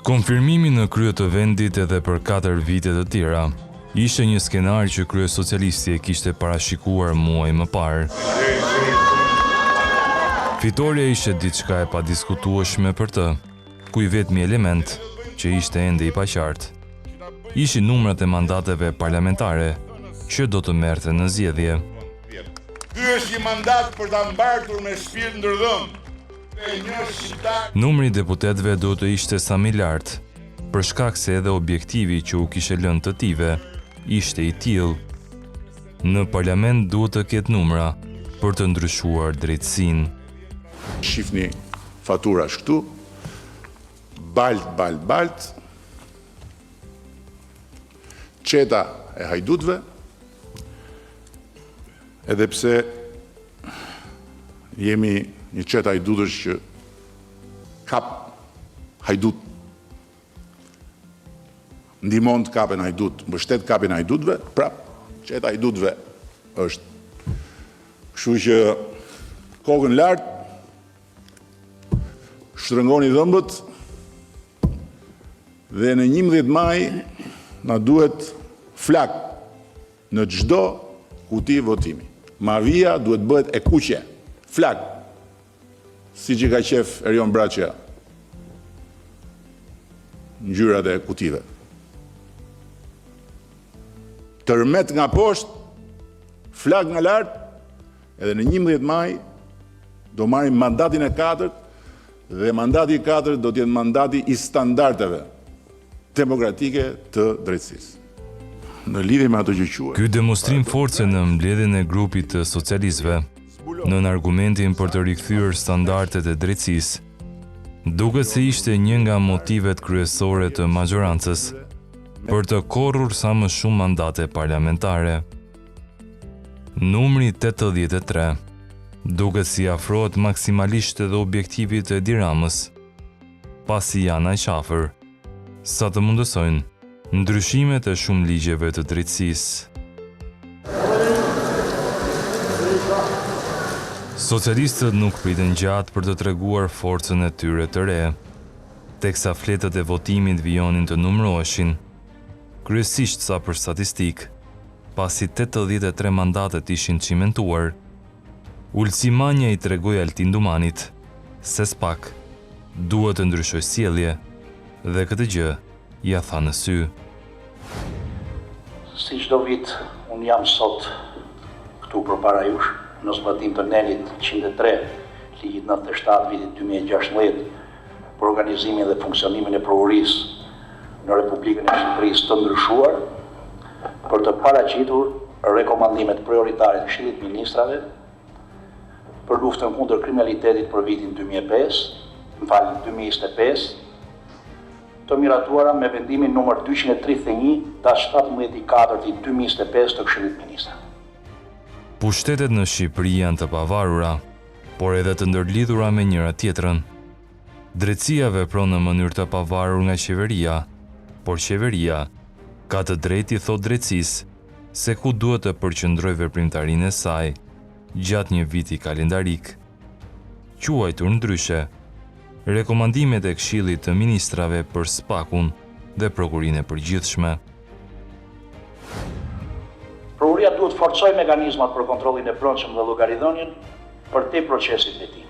Konfirmimi në krye të vendit edhe për 4 vite të tjera ishte një skenar që krye socialisti e kishte parashikuar muaj më parë. Fitoria ishte diçka e padiskutueshme për të, ku i vetmi element që ishte ende i paqartë ishin numrat e mandateve parlamentare që do të merrte në zgjedhje. Ky është një mandat për ta mbartur me shpirt ndërdhëm. Numri i deputetëve duhet të ishte sa më i lartë, për shkak se edhe objektivi që u kishte lënë të tive ishte i tillë. Në parlament duhet të ketë numra për të ndryshuar drejtësinë. Shifni faturash këtu, balt, qeta e hajdutve, edhe pse jemi një qeta hajdutësh që kap hajdut, ndihmon të kapen hajdut, mbështet kapin hajdutve, prap, qeta hajdutve është. Kështu që kokën lart, shtrëngoni dhëmbët dhe në 11 maj na duhet flak në çdo kuti votimi. Mavia duhet bëhet e kuqe, flak, si që ka qef Erion Braçja ngjyrat e kutive. Tërmet nga poshtë, flak nga lart, edhe në 11 maj do marrim mandatin e 4 dhe mandati i 4 do të jetë mandati i standardeve demokratike të drejtësisë. Në lidhje me ato që quhet. Ky demonstrim force në mbledhjen e grupit të socialistëve, në argumentin për të rikthyer standardet e drejtësisë, duket se ishte një nga motivet kryesore të majorancës për të korrur sa më shumë mandate parlamentare. Numri 83 duket si afrohet maksimalisht edhe objektivit të Edi Ramës, pasi janë aq afër sa të mundësojnë ndryshimet e shumë ligjeve të drejtësisë. Socialistët nuk pritën gjatë për të treguar forcën e tyre të re, teksa fletët e votimit vijonin të numëroheshin, kryesisht sa për statistik, pasi 83 mandatet ishin cimentuar. Ulsi Manja i tregoi Altin Dumanit se s'pak duhet të ndryshoj sjellje dhe këtë gjë ja tha në sy. Si çdo vit, unë jam sot këtu përpara jush, në zbatim të nenit 103, ligjit 97 vitit 2016, për organizimin dhe funksionimin e prokurisë në Republikën e Shqipërisë të ndryshuar, për të paraqitur rekomandimet prioritare të Këshillit të Ministrave për luftën kundër kriminalitetit për vitin 2025, të miratuara me vendimin numër 231/17/4/2025 të Këshillit të Ministrave. Pushtetet në Shqipëri janë të pavarura, por edhe të ndërlidhura me njëra tjetrën. Drejtësia vepron në mënyrë të pavarur nga qeveria, por qeveria ka të drejtë i thotë drejtësisë se ku duhet të përqendrojë veprimtarinë e saj gjatë një viti kalendarik. Quajtur ndryshe, rekomandimet e Këshillit të Ministrave për SPAK-un dhe Prokurinë e Përgjithshme. Prokuria duhet forcoj mekanizmat për kontrollin e brendshëm dhe llogaridhënien për te procesit letim.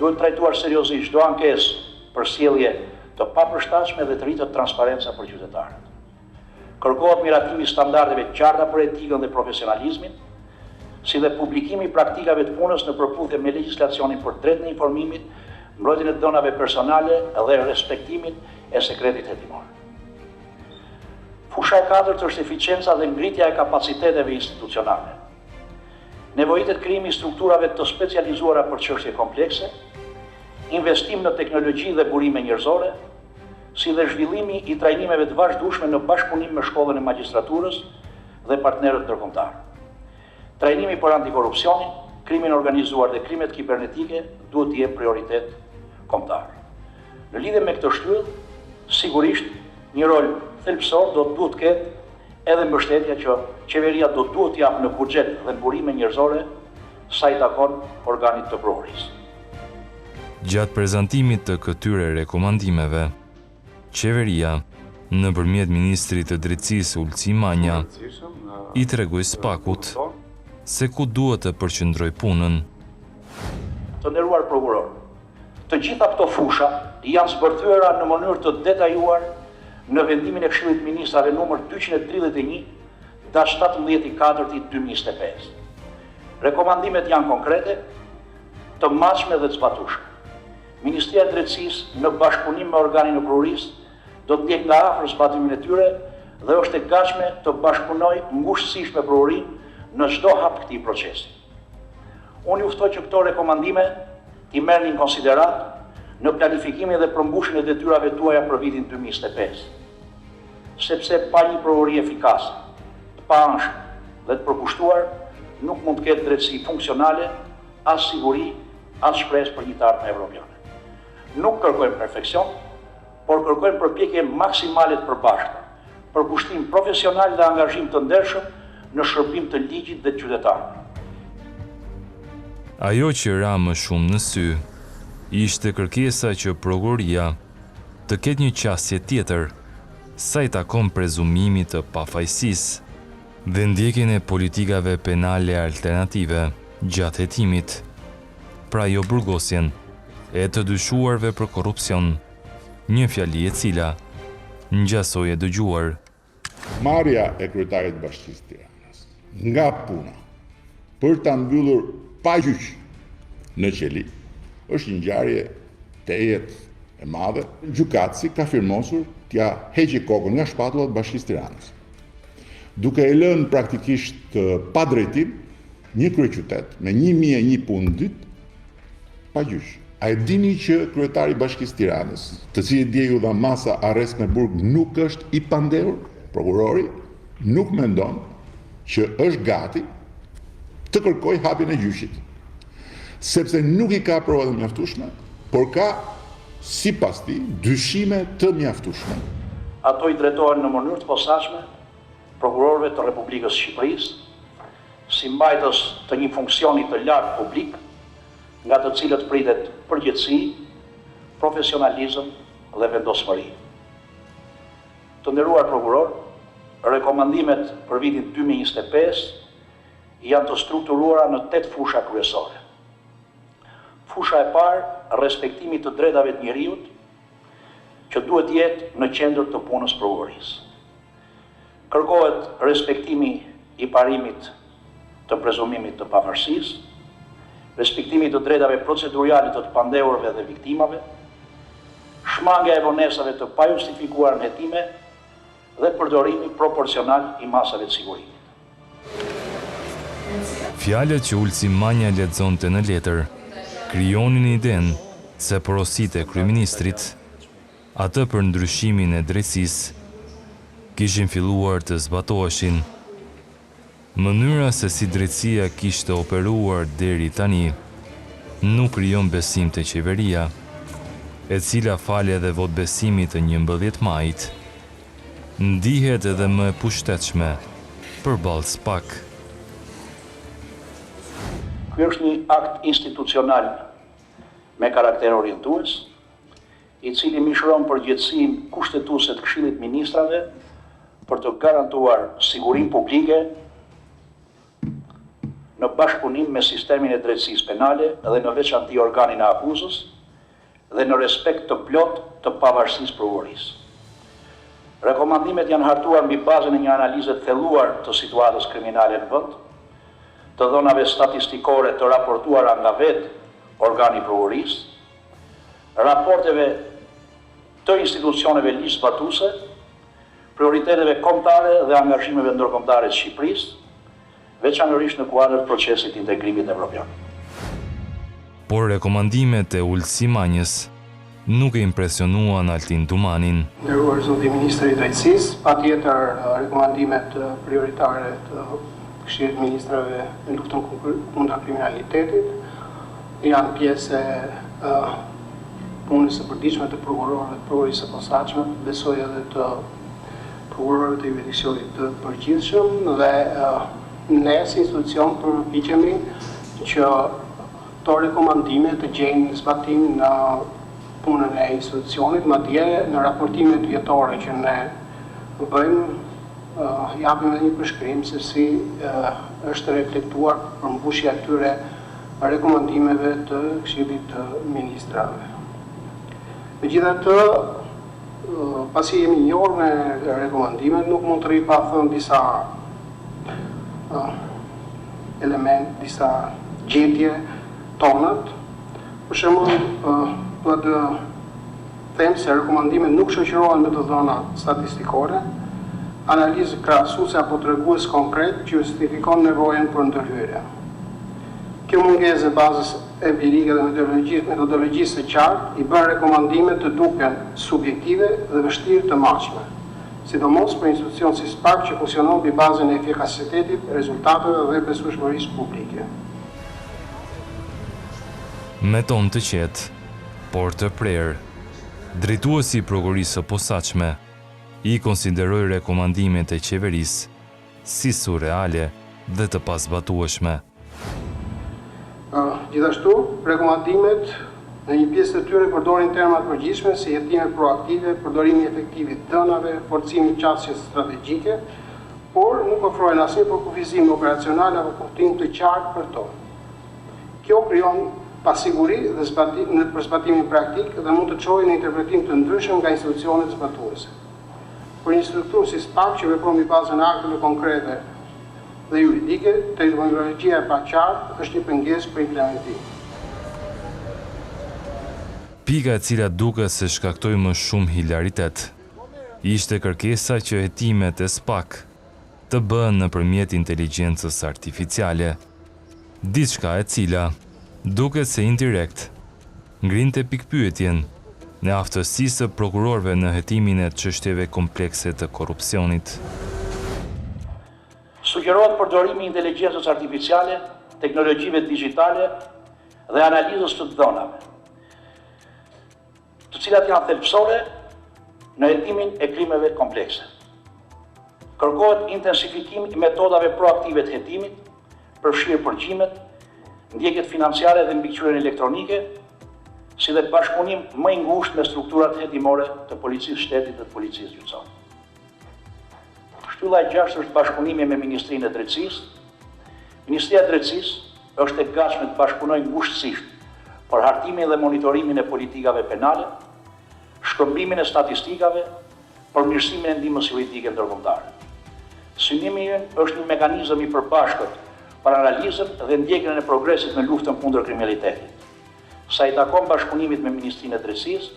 Duhet trajtuar seriozisht çdo ankesë për sjellje të papërshtatshme dhe të rritë transparenca për qytetarët. Kërkohet miratimi i standardeve të qarta për etikën dhe profesionalizmin, si dhe publikimi i praktikave të punës në përputhje me legjislacionin për drejtën e informimit, mbrojtjen e dhënave personale dhe respektimin e sekretit hetimor. Fusha e 4 është eficienca dhe ngritja e kapaciteteve institucionale. Nevojitet krijimi i strukturave të specializuara për çështje komplekse, investim në teknologji dhe burime njerëzore, si dhe zhvillimi i trajnimeve të vazhdueshme në bashkëpunim me shkollën e magjistraturës dhe partnerët ndërkombëtar. Trajnimi për antikorrupsionin, krimin organizuar dhe krimet kibernetike duhet të jetë prioritet kombëtar. Në lidhje me këtë shtyllë, sigurisht një rol thelbësor do të duhet ketë edhe mbështetja që qeveria do duhet japë në buxhet dhe në burime njerëzore sa i takon organit të prokurisë. Gjatë prezantimit të këtyre rekomandimeve, qeveria, nëpërmjet ministrit të drejtësisë Ulci Manja, i tregoi Spakut se ku duhet të përqendroj punën. Të nderuar prokuror, të gjitha këto fusha janë zbërthyera në mënyrë të detajuar në vendimin e Këshillit të Ministrave numër 231/17/4/2025. Rekomandimet janë konkrete, të mashme dhe të zbatueshme. Ministria e Drejtësisë në bashkëpunim me organin e prokurorisë do të ndjek nga afër zbatimin e tyre dhe është e gatshme të bashkëpunojë ngushtësisht me prokurorinë në çdo hap të këtij procesi. Unë ju ftoj që këto rekomandime t'i merrni në konsiderat në planifikimin dhe përmbushjen e detyrave tuaja për vitin 2025. Sepse pa një prokurori efikase, të paanshme dhe të përkushtuar, nuk mund të ketë drejtësi funksionale, as siguri, as shpresë për një të ardhme evropiane. Nuk kërkojmë perfeksion, por kërkojmë përpjekje maksimale të përbashkëta, përkushtim profesional dhe angazhim të ndershëm në shërbim të ligjit dhe qytetarëve. Ajo që ra më shumë në sy ishte kërkesa që prokuroria të ketë një qasje tjetër sa i takon prezumimit të pafajësisë dhe ndjekjen e politikave penale alternative gjatë hetimit, pra jo burgosjen e të dyshuarve për korrupsion, një fjali e cila ngjasoi e dëgjuar. Marrja e kryetarit Bashkisë Tiranës nga puna për ta mbyllur pa gjyq në qeli është një ngjarje të jetë e madhe. Gjykatësi ka firmosur t'ja heqë kokën nga shpatullat Bashkisë Tiranës, duke e lënë praktikisht pa drejtim një kryeqytet me 1001 punë ditë pa gjyq. A e dini që kryetari i Bashkisë Tiranës, të cilin djegu dha masa arrest me burg, nuk është i pandehur? Prokurori nuk mendon që është gati të kërkojë hapjen e gjyqit, sepse nuk i ka prova të mjaftueshme, por ka, sipas tij, dyshime të mjaftueshme. Ato i drejtohen në mënyrë të posaçme prokurorëve të Republikës së Shqipërisë, si mbajtës të një funksioni të lartë publik, nga të cilët pritet përgjegjësi, profesionalizëm dhe vendosmëri. Të nderuar prokuror, rekomandimet për vitin 2025 janë të strukturuara në 8 fusha kryesore. Fusha e parë, respektimi të drejtave të njerëzit, që duhet jetë në qendër të punës prokurorisë. Kërkohet respektimi i parimit të prezumimit të pavarësisë, respektimi të drejtave procedurale të pandehurve dhe viktimave, shmangja e vonesave të pajustifikuara në hetime dhe përdorimi proporcional i masave të sigurimit. Fjalët që Ulci Manja lexonte në letër krijonin idenë se porositë e kryeministrit, atë për ndryshimin e drejtësisë, kishin filluar të zbatoheshin. Mënyra se si drejtësia kishte operuar deri tani nuk krijon besim te qeveria, e cila falë edhe votbesimit të 11 majit, ndihet edhe më e pushtetshme përballë SPAK. Ky është një akt institucional me karakter orientues, i cili mishron përgjegjësinë kushtetuese të Këshillit të Ministrave për të garantuar sigurinë publike në bashkëpunim me sistemin e drejtësisë penale dhe në veçanti organin e akuzës dhe në respekt të plot të pavarësisë prokurorisë. Rekomandimet janë hartuar mbi bazën e një analize të thelluar të situatës kriminale në vend, të dhënave statistikore të raportuara nga vetë organi i prokurorisë, raporteve të institucioneve ligjzbatuese, prioriteteve kombëtare dhe angazhimeve ndërkombëtare të Shqipërisë, veçanërisht në kuadër të procesit të integrimit evropian. Por rekomandimet e Ulci Manjës nuk e impresionuan Altin Tumanin. Nderuar zoti ministri i drejtësisë, patjetër rekomandimet prioritare të Këshillit të Ministrave në luftën kundër kriminalitetit janë pjesë e punës së përditshme të prokurorëve të prokurorisë së posaçme, besoj edhe të prokurorëve të jurisdiksionit të përgjithshëm dhe ne si institucion përpiqemi që këto rekomandime të gjejnë zbatim në punën e institucionit, madje në raportimet vjetore që ne bëjmë, japim edhe një përshkrim se si është reflektuar përmbushja e këtyre rekomandimeve të Këshillit të Ministrave. Megjithatë, pasi jemi njohur me rekomandimet, nuk mund të rri pa thënë disa element, disa gjetje tonët. Për shembull, do të them se rekomandimet nuk shoqërohen me të dhëna statistikore, analizë krahasuese apo tregues konkret që justifikon nevojën për ndërhyrje. Kjo mungesë e bazës empirike dhe metodologjisë së qartë i bën rekomandimet të duken subjektive dhe vështirë të marrshme, sidomos për institucion si SPAK që funksionon mbi bazën e efikasitetit, rezultateve dhe besueshmërisë publike. Me tonë të qetë, por të prerë, drejtuesi i prokurisë së posaçme i konsideroi rekomandimet e qeverisë si surreale dhe të pazbatueshme. Gjithashtu, rekomandimet në një pjesë të tyre përdorin terma të përgjithshme si jetime proaktive, përdorimi efektiv i dënave, forcimi i qasjes strategjike, por nuk ofrojnë asnjë përkufizim operacional apo kuptim të qartë për to. Kjo krijon pasiguri dhe në zbatimin praktik dhe mund të çojë në interpretim të ndryshëm nga institucionet zbatuese. Për një strukturë si SPAK që vepron mbi bazën e akteve konkrete dhe juridike, terminologjia e paqartë është një pengesë për implementim. Pika e cila duket se shkaktoi më shumë hilaritet ishte kërkesa që hetimet e SPAK të bëhen nëpërmjet inteligjencës artificiale, diçka e cila duket se indirekt ngrinte pikpyetjen në aftësisë së prokurorëve në hetimin e çështjeve komplekse të korrupsionit. Sugjerohet përdorimi i inteligjencës artificiale, teknologjive digjitale dhe analizës të dhënave, të cilat janë thelbësore në hetimin e krimeve komplekse. Kërkohet intensifikim i metodave proaktive të hetimit, përfshirë përgjimet, ndjekjet financiare dhe mbikëqyrjen elektronike, si dhe bashkëpunim më i ngushtë me strukturat hetimore të policisë shtetit dhe të policisë gjyqësore. Shtylla e 6 është bashkëpunimi me Ministrinë e Drejtësisë. Ministria e Drejtësisë është e gatshme të bashkëpunojë ngushësisht për hartimin dhe monitorimin e politikave penale, shkëmbimin e statistikave, përmirësimin e ndihmës juridike ndërkombëtare. Synimi ynë është një mekanizëm i përbashkët për analizën dhe ndjekjen e progresit në luftën kundër kriminalitetit. Sa i takon bashkëpunimit me Ministrinë e Drejtësisë,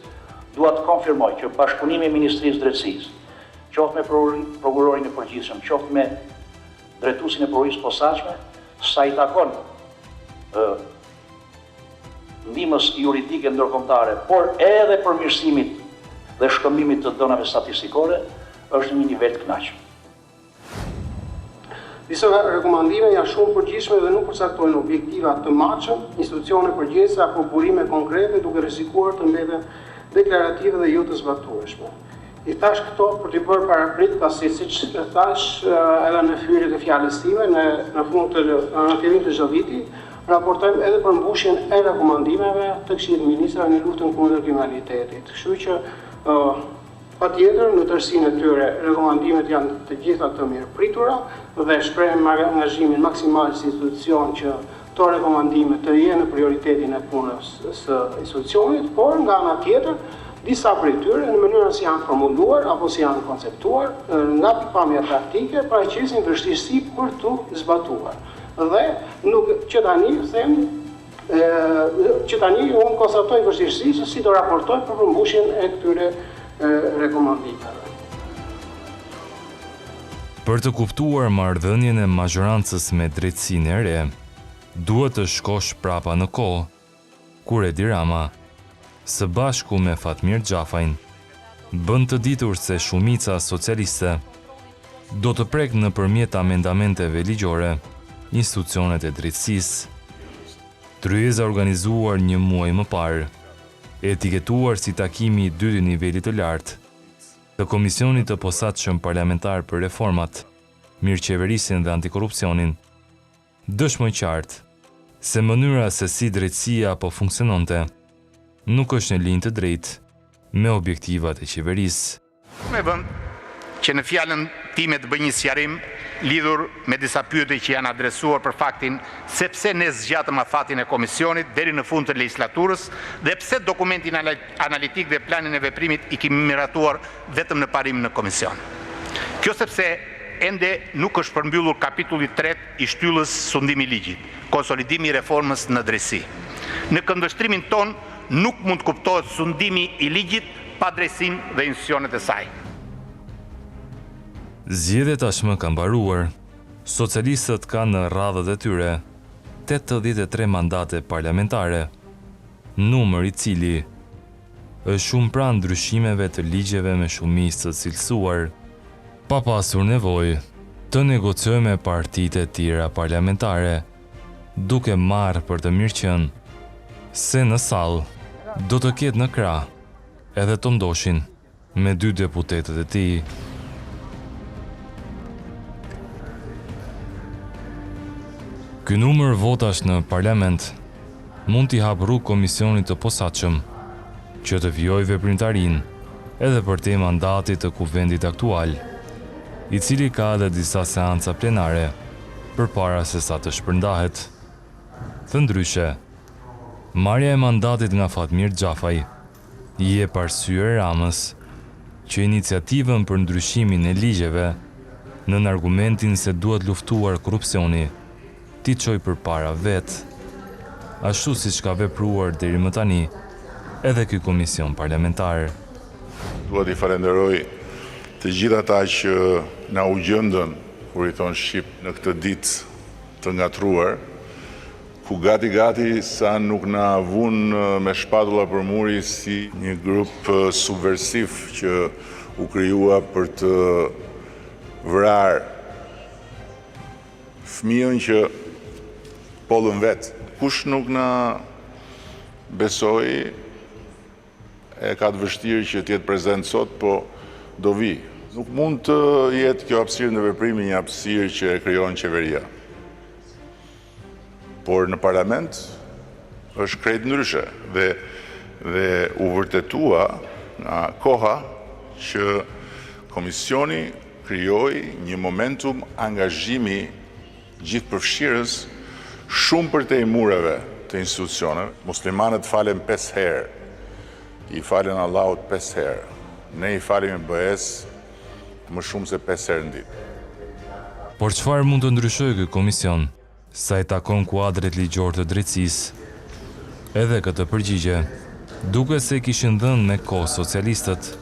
dua të konfirmoj që bashkëpunimi me Ministrisë së Drejtësisë, qoftë me prokurorin e përgjithshëm, qoftë me drejtuesin e prokurisë posaçme, sa i takon ndihmës juridike ndërkombëtare, por edhe përmirësimit dhe shkëmbimit të dhënave statistikore, është në një nivel të kënaqshëm. Disa rekomandime janë shumë përgjithshme dhe nuk përcaktojnë objektiva të matshëm, institucione përgjithëse apo burime konkrete, duke rrezikuar të mbeten deklarative dhe jo të zbatueshme. I thash këto për t'i bërë paraprit, pasi siç thash edhe në hyrjet e fjalës time, në fillim të çdo viti, raportojmë edhe për mbushjen e rekomandimeve të Këshillit të Ministrave në luftën kundër kriminalitetit. Kështu që patjetër në tërësinë e tyre rekomandimet janë të gjitha të mirëpritura dhe shprehim angazhimin maksimal si institucion që këto rekomandime të jenë në prioritetin e punës së institucionit, por nga ana tjetër disa prej tyre në mënyrën si janë formuluar apo si janë konceptuar nga pikpamja praktike paraqesin vështirësi për tu zbatuar. Dhe nuk që tani them unë konstatoj vështirësi se si do raportoj për përmbushjen e këtyre rekomandimeve. Për të kuptuar marrëdhënien e mazhorancës me drejtsinë e re, duhet të shkosh prapa në kohë, kur Edi Rama, së bashku me Fatmir Xhafajin, bën të ditur se shumica socialiste do të prek nëpërmjet amendamenteve ligjore institucionet e drejtësisë. Tryeza organizuar një muaj më parë, etiketuar si takimi i dytë nivelit të lartë të Komisionit të Posaçëm Parlamentar për Reformat, Mirëqeverisjen dhe Antikorrupsionin, dëshmoi qartë se mënyra se si drejtësia po funksiononte nuk është në linjë të drejtë me objektivat e qeverisë. Me vënd që në fjalën time të bëj një sqarim lidhur me disa pyetje që janë adresuar për faktin se pse ne zgjatëm afatin e komisionit deri në fund të legislaturës dhe pse dokumentin analitik dhe planin e veprimit i kemi miratuar vetëm në parim në komision. Kjo sepse ende nuk është përmbyllur kapitulli 3 i shtyllës sundimi i ligjit, konsolidimi i reformës në drejtësi. Në këndvështrimin ton nuk mund të kuptohet sundimi i ligjit pa drejtësinë dhe institucionet e saj. Zgjedhjet tashmë kanë mbaruar. Socialistët kanë në radhët e tyre 83 mandate parlamentare, numër i cili është shumë pranë ndryshimeve të ligjeve me shumicë të cilësuar, pa pasur nevojë të negociojë me partitë e tjera parlamentare, duke marrë për të mirëqenë se në sallë do të ketë në krah edhe të ndoshin me 2 deputetët e tij. Ky numër votash në parlament mund t'i hap rrugë komisionit të posaçëm që të vijojë veprimtarinë edhe për te mandatit të kuvendit aktual, i cili ka edhe disa seanca plenare përpara se sa të shpërndahet. Të ndryshe, marrja e mandatit nga Fatmir Xhafaj i jep arsye Ramës që iniciativën për ndryshimin e ligjeve nën argumentin se duhet luftuar korrupsioni ti çoj përpara vet, ashtu siç ka vepruar deri më tani edhe ky komision parlamentar. Dua t'i falenderoj të gjithë ata që na u gjendën, kur i thon shqip, në këtë ditë të ngatruar, ku gati sa nuk na vun me shpatulla për muri si një grup subversiv që u krijua për të vrarë fëmijën që pollën vet. Kush nuk na besoi e ka të vështirë që t'jetë prezent sot, po do vi. Nuk mund të jetë kjo hapësirë në veprimi një hapësirë që e krijon qeveria. Por në parlament është krejt ndryshe dhe u vërtetua nga koha që komisioni krijoi një momentum angazhimi gjithëpërfshirës shumë për te i mureve të institucioneve. Muslimanët falen 5 herë, i falen Allahut 5 herë. Ne i falim BE-s më shumë se 5 herë në ditë. Por çfarë mund të ndryshojë ky komision sa i takon kuadrit ligjor të drejtësisë? Edhe këtë përgjigje, duke se kishin dhënë me kohë socialistët,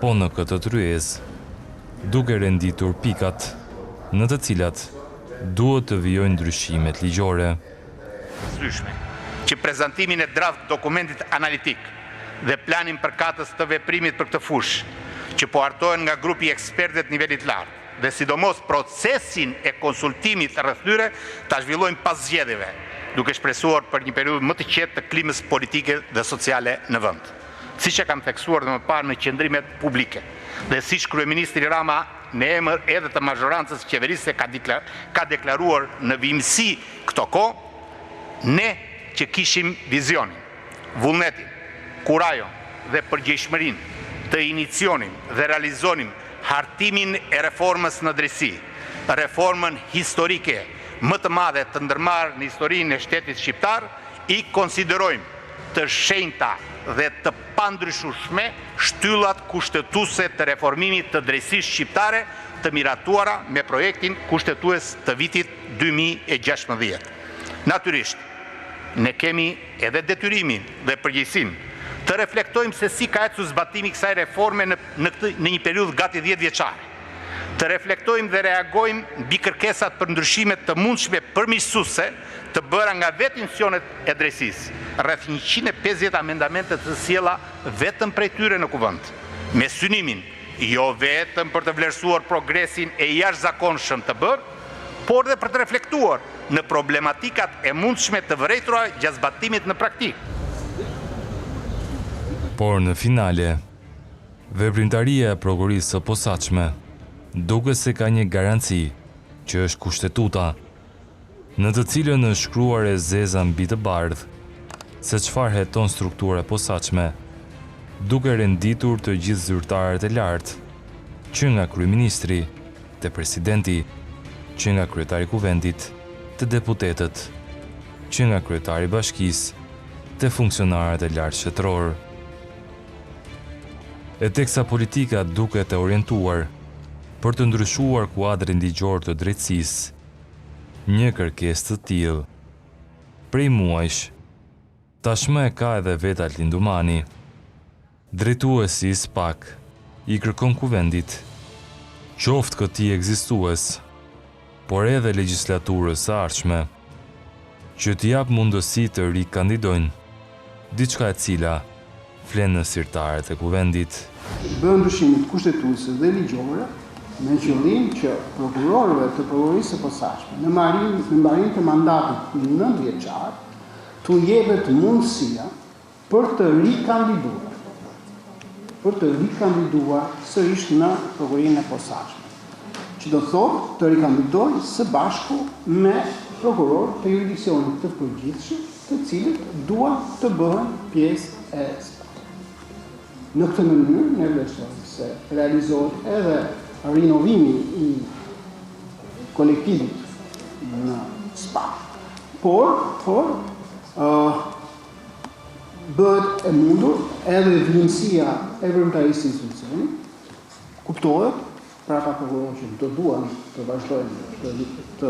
po në këtë tryezë, duke renditur pikat në të cilat duhet të vijojnë ndryshimet ligjore. Slyshme, që prezantimin e draft dokumentit analitik dhe planin përkatës të veprimit për këtë fushë, që po hartohen nga grupi ekspertët nivelit lartë, dhe sidomos procesin e konsultimit rreth tyre ta zhvillojmë pas zgjedhjeve, duke shpresuar për një periudhë më të qetë të klimës politike dhe sociale në vend. Siç e kam theksuar më parë në qendrimet publike, dhe siç kryeministri Rama në emër edhe të mazhorancës qeverisë ka deklaruar në vimësi këto kohë, ne që kishim vizionin, vullnetin, kurajon dhe përgjegjshmërinë të inicionim dhe realizonim hartimin e reformës në drejtësi, reformën historike më të madhe të ndërmarrë në historinë e shtetit shqiptar, i konsiderojmë të shenjta dhe të pandryshueshme shtyllat kushtetuese të reformimit të drejtësisë shqiptare të miratuara me projektin kushtetues të vitit 2016. Natyrisht, ne kemi edhe detyrimin dhe përgjegjësinë të reflektojmë se si ka ecur zbatimi i kësaj reforme në një periudhë gati 10 vjeçare. Të reflektojmë dhe reagojmë mbi kërkesat për ndryshime të mundshme përmirësuese të bëra nga vetë institucionet e drejtësisë, rreth 150 amendamente të sjella vetëm prej tyre në kuvend, me synimin jo vetëm për të vlerësuar progresin e jashtëzakonshëm të bërë, por dhe për të reflektuar në problematikat e mundshme të vërejtura gjatë zbatimit në praktikë. Por në finale, veprimtaria e prokurisë së posaçme duke se ka një garanci që është kushtetuta, në të cilën është shkruar e zeza mbi të bardhë, se çfarë heton struktura e posaçme, duke renditur të gjithë zyrtarët e lartë, që nga kryeministri, te presidenti, që nga kryetari i kuvendit, te deputetët, që nga kryetari i bashkisë, te funksionarët e lartë shtetëror. E teksa politika duket e orientuar për të ndryshuar kuadrin ligjor të drejtësisë, një kërkesë të tillë prej muajsh tashmë e ka edhe vetë Altin Dumani. Drejtuesi i SPAK i kërkon kuvendit, qoftë këtij ekzistues, por edhe legjislaturës së ardhshme, që t'i jap mundësi të rikandidojnë, diçka e cila flen në sirtarët e kuvendit. Bën ndryshimit kushtetuese dhe ligjore me qëllim që prokurorëve të prokurorisë së posaçme në mbarim të mandatit 9 vjeçar t'u jepet mundësia për të rikandiduar sërish në prokurinë e posaçme, që do thotë të rikandidojë së bashku me prokuror të jurisdiksionit të përgjithshëm, të cilët duan të bëhen pjesë e SPAK. Në këtë mënyrë ne vlerësojmë se realizohet edhe rinovimi i kolektivit në SPAK, por bëhet e mundur edhe vlerësia e vëretarisë së institucionit, kuptohet pra ka prokurorë që do duan të vazhdojnë të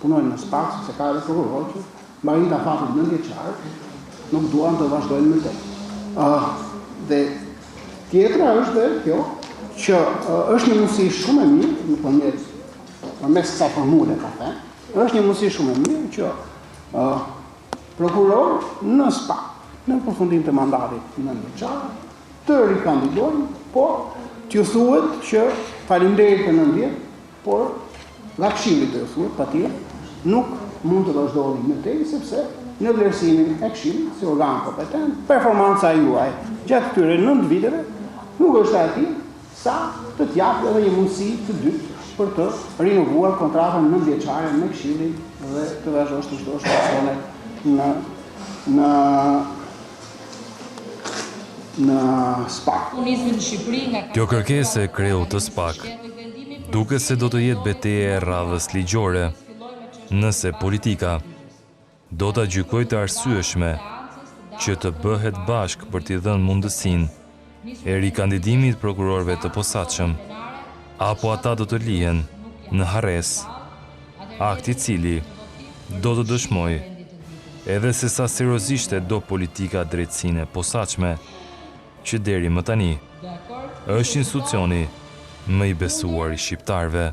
punojnë në SPAK, sepse ka edhe prokurorë që mbarin të afatit 9 vjeçar, nuk duan të vazhdojnë më tej. Dhe tjetra është dhe kjo, që është një mundësi shumë e mirë, përmes kësaj formule ka thënë, është një mundësi shumë e mirë që prokuror në SPAK, në përfundim të mandatit 9 vjeçar, të rikandidojnë, por t'ju thuhet që faleminderit për 9 vjet, por nga Këshilli do ju thuhet patjetër, nuk mund të vazhdoni më tej, sepse në vlerësimin e Këshillit si organ kompetent, performanca juaj gjatë këtyre 9 viteve nuk është e tillë sa të t'japë edhe një mundësi të dytë për të rinovuar kontratën 9 vjeçare me Këshillin dhe të vazhdosh të shtosh personet në SPAK. Kjo kërkesë e kreut të SPAK duket se do të jetë betejë e radhës ligjore, nëse politika do ta gjykojë të arsyeshme që të bëhet bashkë për t'i dhënë mundësinë e rikandidimit prokurorëve të posaçëm, apo ata do të lihen në harres, akt i cili do të dëshmojë edhe se sa seriozisht e do politika drejtësinë e posaçme, që deri më tani është institucioni më i besuar i shqiptarëve.